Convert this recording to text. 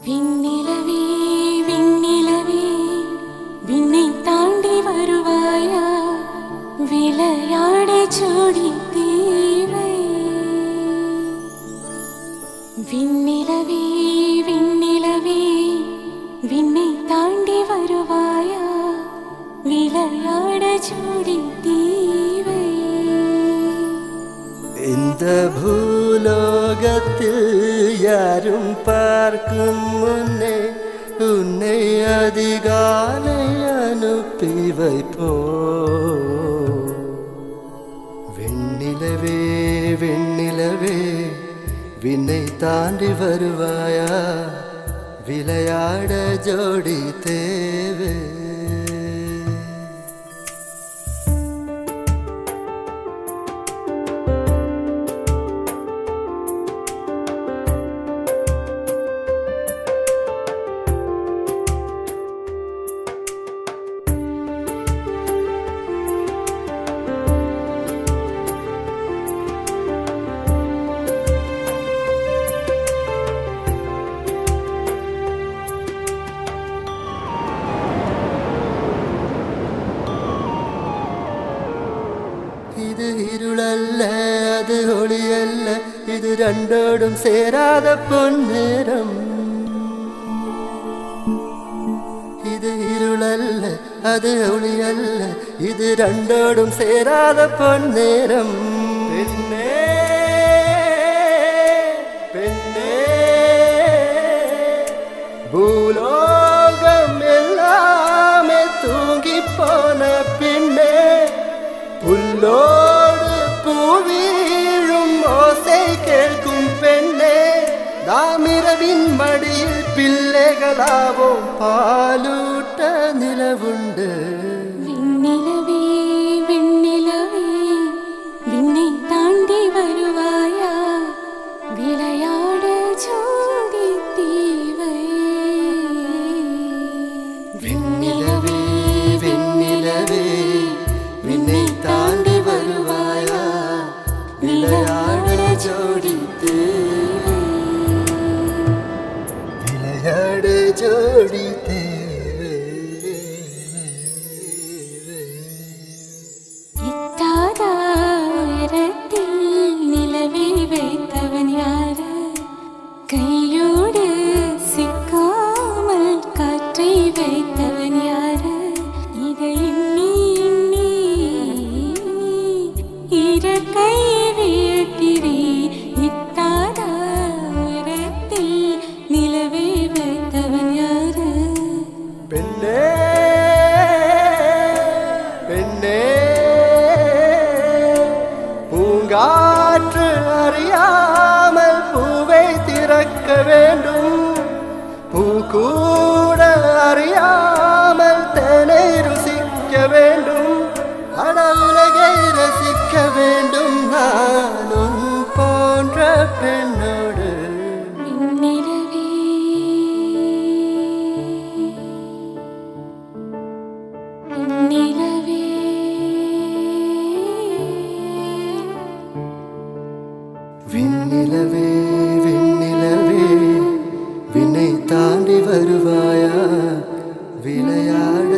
விண்ணிலவே விண்ணிலவே விண்ணை தாண்டி வருவாயா, விளையாட ஜோடி தேவை. விண்ணிலவே விண்ணிலவே விண்ணை தாண்டி வருவாயா, விளையாட ஜோடி தேவை. இந்த பூலோகத்தில் யாரும் பார்க்கும் முன்னே உன்னை அதிகாலை அனுப்பி வைப்போ. வெண்ணிலவே வெண்ணிலவே விண்ணை தாண்டி வருவாயா, விளையாட ஜோடி தேவை. இது இருளல்ல, அது ஒளியல்ல, இது ரெண்டோடும் சேராத பொன்னேரம். இது இருளல்ல, அது ஒளியல்ல, இது ரெண்டோடும் சேராத பொன்னேரம். பெண்ணே பெண்ணே பூலோகம் எல்லாமே தூங்கி போன பின்னே, புல்லோடு பூவீழும் ஓசை கேட்கும் பெண்ணே, தாமிரவின் மடியில் பிள்ளைகளாவோம் பாலூட்ட நிலவுண்டு. விண்ணிலவே விண்ணிலவே விண்ணை தாண்டி வருவாயா, விளையாட ஜோடி தேவை. விண்ணிலவே வெண்ணிலவே விண்ணை தாண்டி வருவாயா, விளையாட ஜோடி தேவை. விளையாட ஜோடி தேவை. எட்டாத உயரத்தில் நிலவை வைத்தவன் யாரு, கையோடு சிக்காமல் காற்றை வைத்தவன் யாரு, இதை எண்ணி எண்ணி இறக்கை வியக்கிறே. எட்டாத உயரத்தில் நிலவை வைத்தவன் யாரு. பெண்ணே பெண்ணே பூங்காற்று அறியாமல் பூவை திறக்க வேண்டும், பூ கூட அறியாமல் தேனை ருசிக்க வேண்டும், அட உலகை ரசிக்க வேண்டும் நான் உன் போன்ற பெண்ணோடு. விண்ணிலவே விண்ணிலவே விண்ணிலவே விண்ணிலவே விண்ணை தாண்டி வருவாயா, விளையாட